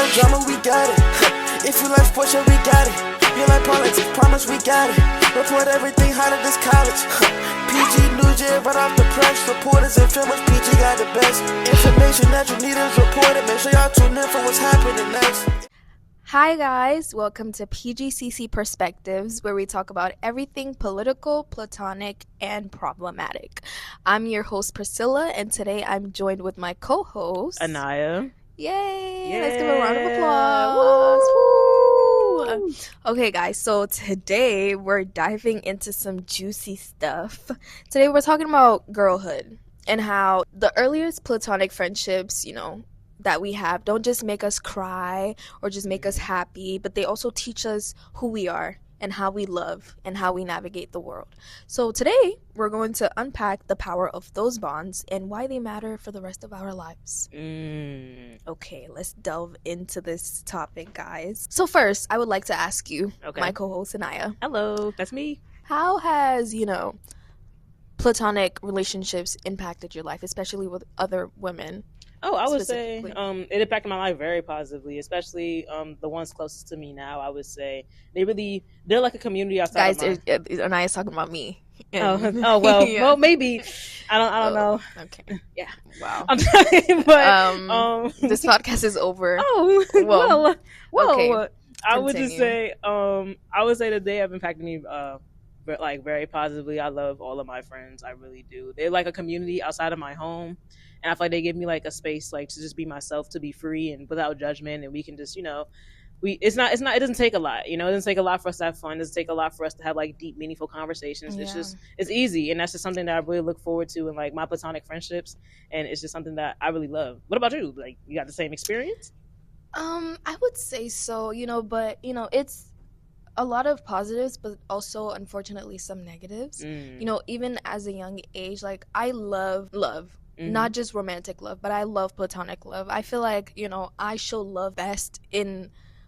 no drama, we got it. If you like sports, yeah, we got it. You like politics, promise we got it. Report everything hot at this college. PG News, yeah, right off the press. Reporters and filmers, PG got the best. Information that you need is reported. Make sure y'all tune in for what's happening next. Hi guys, welcome to PGCC Perspectives, where we talk about everything political, platonic, and problematic. I'm your host Priscilla, and today I'm joined with my co-host Aniya. Yay! Let's give a round of applause. Woo! Okay guys, so today we're diving into some juicy stuff. Today we're talking about girlhood and how the earliest platonic friendships, that we have don't just make us cry or just make us happy, but they also teach us who we are and how we love and how we navigate the world. So today we're going to unpack the power of those bonds and why they matter for the rest of our lives. Okay, let's delve into this topic, guys. So first, I would like to ask you, my co-host Aniya. Hello, that's me. How has, platonic relationships impacted your life, especially with other women? Oh, I would say it impacted my life very positively, especially the ones closest to me now. I would say they're like a community outside. Guys, Aniya's talking about me. Oh well, yeah. Well maybe I don't know. Okay. Yeah. Wow. I'm sorry, but this podcast is over. Oh well. Okay. I would just say the day have impacted me very positively. I love all of my friends. I really do. They're like a community outside of my home. And I feel like they give me like a space like to just be myself, to be free and without judgment, and we can just, it doesn't take a lot, it doesn't take a lot for us to have fun. It doesn't take a lot for us to have like deep, meaningful conversations. Yeah. It's easy, and that's just something that I really look forward to in like my platonic friendships, and it's just something that I really love. What about you? Like, you got the same experience? I would say so, but it's a lot of positives, but also unfortunately some negatives. Even as a young age, like I love. Mm-hmm. Not just romantic love, but I love platonic love. I feel like, I show love best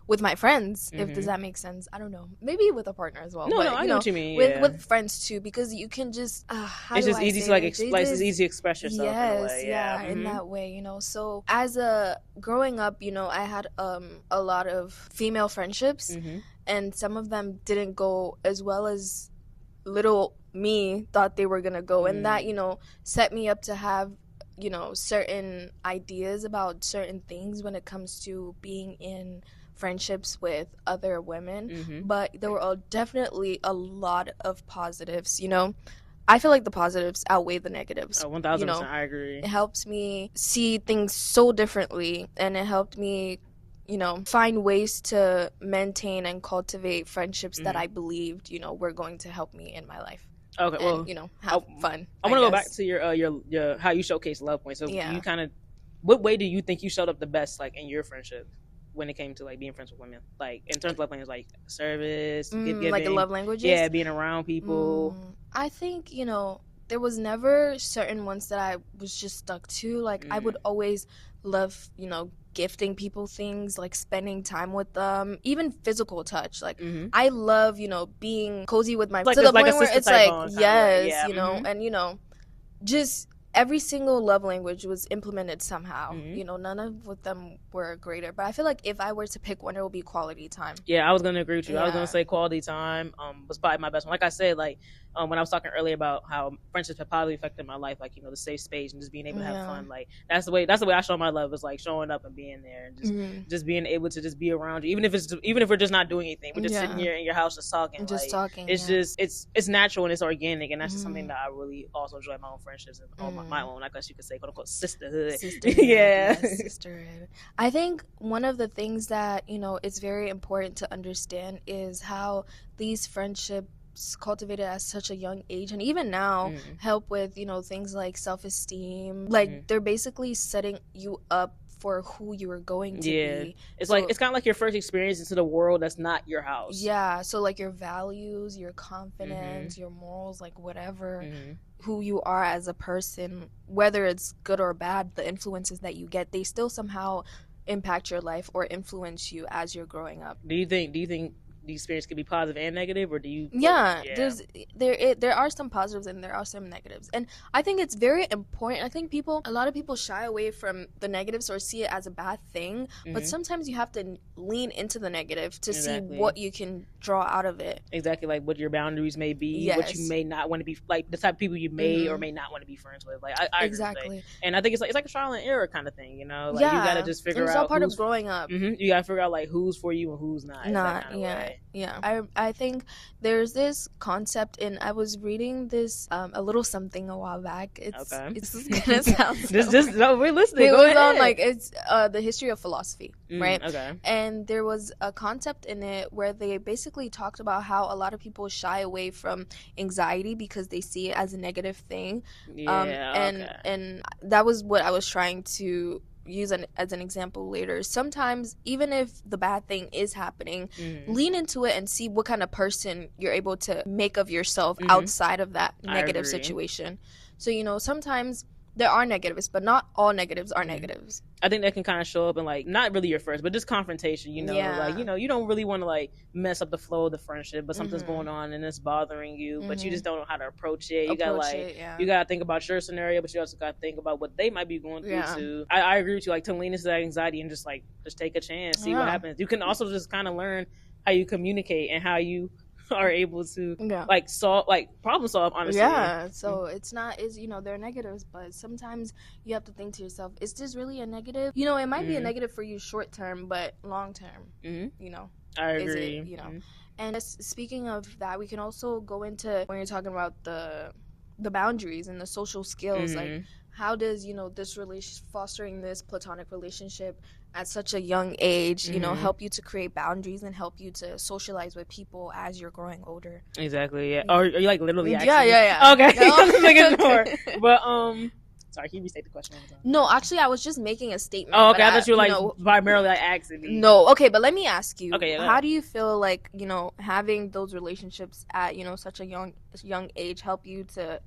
with my friends, if does that make sense? I don't know. Maybe with a partner as well. No, I know what you mean. With friends too, because you can just it's easy to express yourself. Yes, in a way. yeah, in that way, So as growing up, I had a lot of female friendships, and some of them didn't go as well as little me thought they were gonna go, and that set me up to have certain ideas about certain things when it comes to being in friendships with other women. But there were definitely a lot of positives. I feel like the positives outweigh the negatives. 1000%. I agree. It helps me see things so differently, and it helped me find ways to maintain and cultivate friendships that I believed were going to help me in my life. Okay, well, and, have fun. I want to go back to your how you showcase love points. So you what way do you think you showed up the best, like in your friendship, when it came to like being friends with women, like in terms of love languages, like service, giving, like the love languages? Yeah, being around people. I think there was never certain ones that I was just stuck to. Like I would always love gifting people things, like spending time with them, even physical touch. Like I love being cozy with my like to the like point where it's like yes, and just every single love language was implemented somehow. None of them were greater, but I feel like if I were to pick one, it would be quality time. Yeah, I was gonna agree with you. Yeah. I was gonna say quality time was probably my best one. Like I said, like when I was talking earlier about how friendships have positively affected my life, like the safe space and just being able to have fun. Like that's the way I show my love, is like showing up and being there and just being able to just be around you, even if we're just not doing anything, we're just sitting here in your house just talking. It's natural and it's organic, and that's just something that I really also enjoy in my own friendships and my own, I guess you could say, quote unquote, sisterhood. Yeah, sisterhood. I think one of the things that it's very important to understand is how these friendships cultivated at such a young age, and even now help with things like self-esteem. Like they're basically setting you up for who you are going to be. It's like it's kind of like your first experience into the world that's not your house. Yeah, so like your values, your confidence, your morals, like whatever, who you are as a person, whether it's good or bad, the influences that you get, they still somehow impact your life or influence you as you're growing up. Do you think the experience could be positive and negative, or do you? Yeah, there are some positives and there are some negatives, and I think it's very important. I think a lot of people shy away from the negatives or see it as a bad thing, but sometimes you have to lean into the negative to see what you can draw out of it. Exactly, like what your boundaries may be, what you may not want to be, like the type of people you may or may not want to be friends with. Like I exactly, and I think it's like a trial and error kind of thing, you know. Like you gotta just figure out. It's all part of growing up. You gotta figure out like who's for you and who's not. Yeah. I think there's this concept, and I was reading this a little something a while back. It's just gonna sound we're listening. It was on like it's the history of philosophy, right? Okay. And there was a concept in it where they basically talked about how a lot of people shy away from anxiety because they see it as a negative thing. And that was what I was trying to use as an example later. Sometimes even if the bad thing is happening, lean into it and see what kind of person you're able to make of yourself outside of that negative situation. So, you know, sometimes there are negatives, but not all negatives are negatives. I think that can kind of show up in like not really your first, but just confrontation, you know, like, you know, you don't really want to like mess up the flow of the friendship, but something's going on and it's bothering you, but you just don't know how to approach it. You gotta think about your scenario, but you also gotta think about what they might be going through too. I agree with you, like to lean into that anxiety and just take a chance, see what happens. You can also just kind of learn how you communicate and how you are able to problem solve, honestly. So it's you know, there are negatives, but sometimes you have to think to yourself, is this really a negative? You know, it might be a negative for you short term, but long term, you know, I agree. You know, and speaking of that, we can also go into when you're talking about the boundaries and the social skills, like how does, you know, this fostering this platonic relationship at such a young age, you know, help you to create boundaries and help you to socialize with people as you're growing older. Exactly, yeah. Or are you like literally asking? Yeah. Okay. But sorry, can you restate the question? No, actually, I was just making a statement. Oh, okay. I thought you were like primarily like asking me. No, okay, but let me ask you. Okay, how do you feel like, you know, having those relationships at, you know, such a young age help you to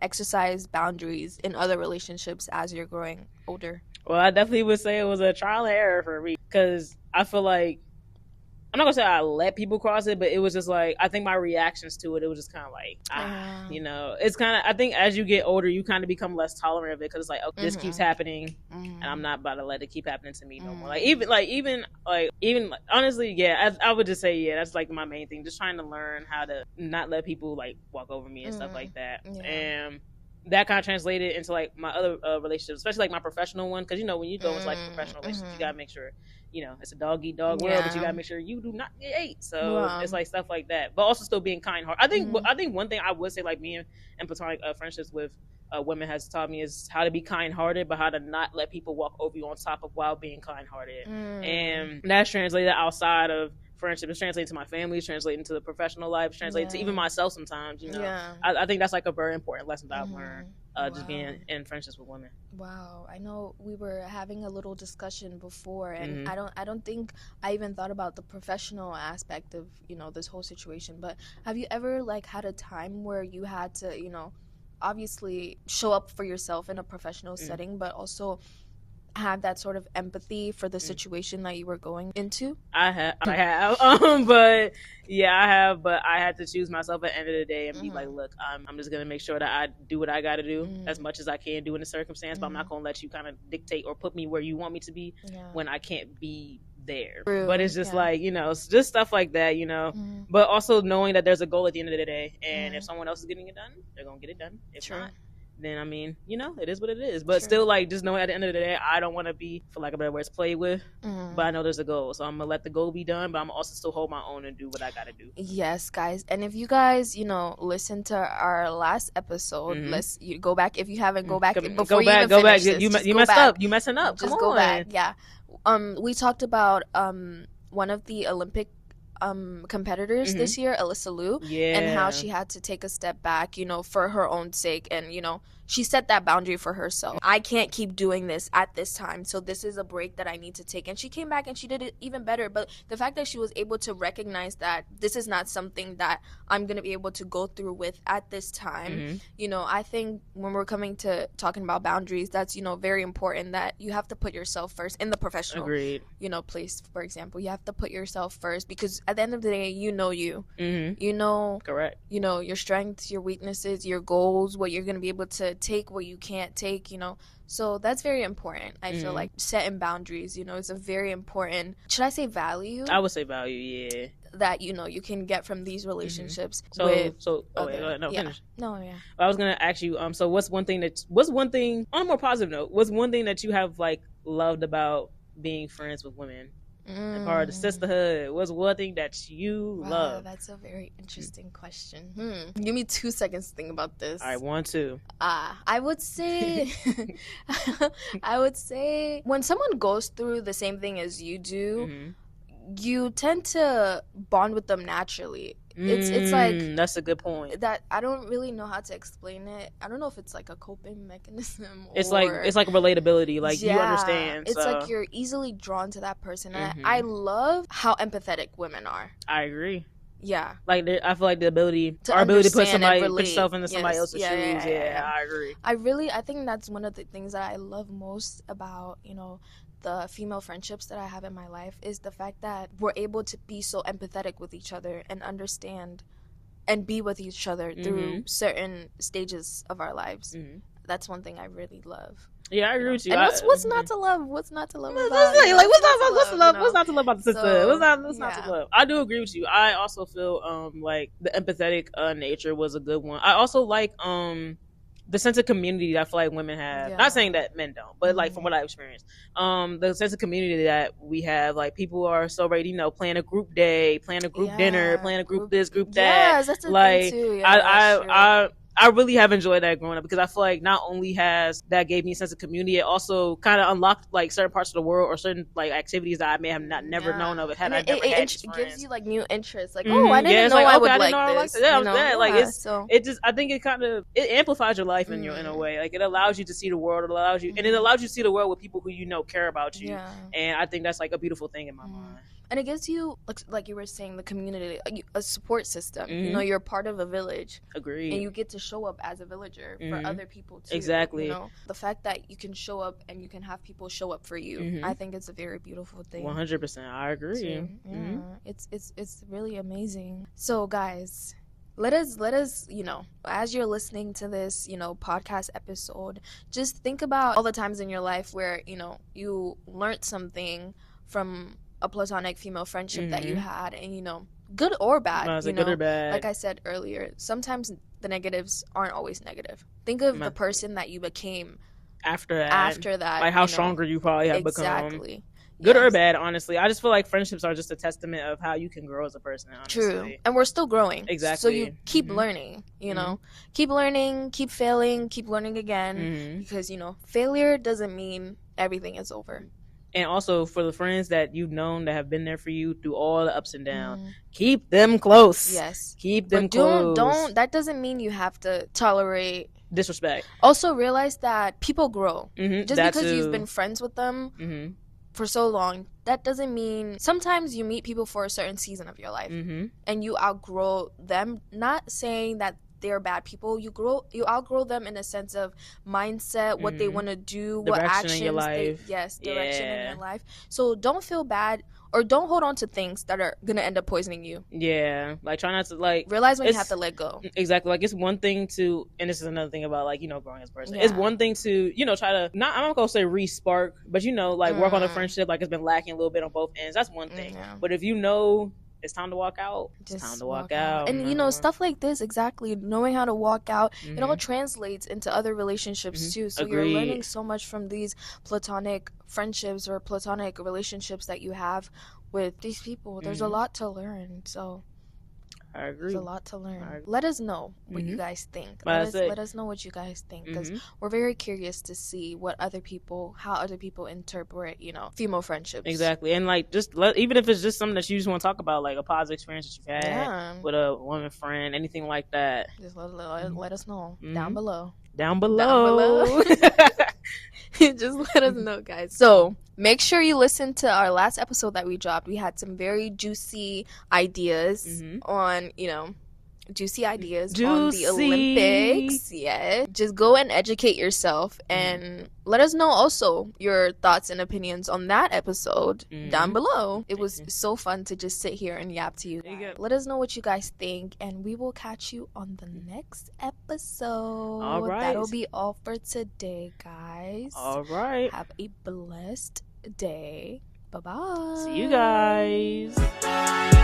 exercise boundaries in other relationships as you're growing older? Well, I definitely would say it was a trial and error for me, because I feel like, I'm not gonna say I let people cross it, but it was just like, I think my reactions to it was just kind of like, you know, it's kind of, I think as you get older, you kind of become less tolerant of it, because it's like, okay, this keeps happening, and I'm not about to let it keep happening to me no more. Like even honestly, I would just say, that's like my main thing, just trying to learn how to not let people like walk over me and stuff like that. And that kind of translated into like my other relationships, especially like my professional one, because you know when you go into like professional relationships, you gotta make sure, you know, it's a dog eat dog world, but you gotta make sure you do not get ate. So it's like stuff like that, but also still being kind hearted. I think one thing I would say, like me and platonic friendships with women has taught me is how to be kind hearted, but how to not let people walk over you on top of while being kind hearted. And that's translated outside of friendship. It's translating to my family, it's translating to the professional life, it's translating to even myself sometimes, you know. I think that's like a very important lesson that I've learned just being in friendships with women. Wow. I know we were having a little discussion before, and I don't think I even thought about the professional aspect of, you know, this whole situation, but have you ever like had a time where you had to, you know, obviously show up for yourself in a professional setting, but also have that sort of empathy for the situation that you were going into? I have but I have, but I had to choose myself at the end of the day and be like, look, I'm just gonna make sure that I do what I gotta do as much as I can do in the circumstance, but I'm not gonna let you kind of dictate or put me where you want me to be when I can't be there. But it's just like, you know, it's just stuff like that, you know. But also knowing that there's a goal at the end of the day, and if someone else is getting it done, they're gonna get it done. If not, then I mean, you know, it is what it is. But still, like, just knowing at the end of the day, I don't want to be, for lack of a better words, played with. But I know there's a goal, so I'm gonna let the goal be done. But I'm also still hold my own and do what I gotta do. Yes, guys. And if you guys, you know, listen to our last episode, you go back. If you haven't, go back before you even finish this. You messed up. You messing up. Just go back. Yeah. We talked about one of the Olympic competitors this year, Alyssa Liu, and how she had to take a step back, you know, for her own sake, and you know, she set that boundary for herself. I can't keep doing this at this time, so this is a break that I need to take. And she came back and she did it even better. But the fact that she was able to recognize that this is not something that I'm going to be able to go through with at this time, you know, I think when we're coming to talking about boundaries, that's, you know, very important, that you have to put yourself first in the professional, you know, place. For example, you have to put yourself first, because at the end of the day, you know you know, correct, you know, your strengths, your weaknesses, your goals, what you're going to be able to take, what you can't take, you know. So that's very important. I feel like setting boundaries, you know, is a very important, should I say value? I would say value, yeah. That, you know, you can get from these relationships. Finish. No, yeah. I was gonna ask you, so what's one thing on a more positive note, what's one thing that you have like loved about being friends with women? And part of the sisterhood, what's one thing that you love? That's a very interesting question. Give me 2 seconds to think about this. All right, 1, 2. I would say when someone goes through the same thing as you do, you tend to bond with them naturally. It's like, that's a good point. That I don't really know how to explain it. I don't know if it's like a coping mechanism. It's like relatability. Like, you understand. It's like you're easily drawn to that person. And I love how empathetic women are. I agree. Yeah. Like, I feel like our ability to put yourself into somebody else's shoes. Yeah, I agree. I think that's one of the things that I love most about, you know, the female friendships that I have in my life, is the fact that we're able to be so empathetic with each other and understand and be with each other through certain stages of our lives. That's one thing I really love. Yeah, I agree with you. And what's not to love? What's not to love about? What's not to love about the sister? What's not to love? I do agree with you. I also feel like the empathetic nature was a good one. I also like the sense of community that I feel like women have. Not saying that men don't, but like from what I've experienced, the sense of community that we have, like people are so ready, you know, plan a group day, plan a group dinner, plan a group this, group that. Yes, that's a like, thing too. Yeah, I really have enjoyed that growing up, because I feel like not only has that gave me a sense of community, it also kind of unlocked like certain parts of the world or certain like activities that I may have never known of it had I never had these friends. Gives you like new interests, like I didn't know I would like this. Yeah, I think it amplifies your life in a way. Like, it allows you to see the world. It allows you to see the world with people who you know care about you. And I think that's like a beautiful thing in my mind. And it gives you, like you were saying, the community, a support system. You know, you're part of a village. Agreed. And you get to show up as a villager for other people too. Exactly. You know, the fact that you can show up and you can have people show up for you, I think it's a very beautiful thing. 100%. I agree. Yeah, it's really amazing. So, guys, let us, you know, as you're listening to this, you know, podcast episode, just think about all the times in your life where, you know, you learned something from a platonic female friendship that you had, and, you know, good or bad, good or bad. Like I said earlier, sometimes the negatives aren't always negative. Think of the person that you became after that, like how stronger you probably have become. Exactly. Good or bad, honestly. I just feel like friendships are just a testament of how you can grow as a person, honestly. True. And we're still growing. Exactly. So you keep learning, you know. Keep learning, keep failing, keep learning again. Because, you know, failure doesn't mean everything is over. And also, for the friends that you've known that have been there for you through all the ups and downs, keep them close. Yes. Keep them close. That doesn't mean you have to tolerate disrespect. Also, realize that people grow. Just because you've been friends with them for so long, that doesn't mean, sometimes you meet people for a certain season of your life and you outgrow them. Not saying that they're bad people. You outgrow them in a sense of mindset, what they want to do, what actions in your life. Direction in your life. So don't feel bad, or don't hold on to things that are gonna end up poisoning you. Yeah, like, try not to, like, realize when you have to let go. Exactly. Like, it's one thing to, and this is another thing about, like, you know, growing as a person. It's one thing to, you know, try to, I'm not gonna say re-spark, but, you know, like, work on a friendship, like, it's been lacking a little bit on both ends. That's one thing. But if you know it's time to walk out, it's time to walk out. And, you know, stuff like this, exactly, knowing how to walk out, it all translates into other relationships too. So you're learning so much from these platonic friendships or platonic relationships that you have with these people. There's a lot to learn. So I agree. There's a lot to learn. Let us know what you guys think. Let us know what you guys think, because we're very curious to see how other people interpret, you know, female friendships. Exactly. And, like, just even if it's just something that you just want to talk about, like a positive experience that you've had with a woman friend, anything like that. Just let us know down below. down below. Just let us know, guys. So make sure you listen to our last episode that we dropped. We had some very juicy ideas on, juicy ideas on the Olympics. Yeah. Just go and educate yourself and let us know also your thoughts and opinions on that episode down below. It was so fun to just sit here and yap to you guys. Let us know what you guys think, and we will catch you on the next episode. All right. That'll be all for today, guys. All right. Have a blessed day. Bye-bye. See you guys.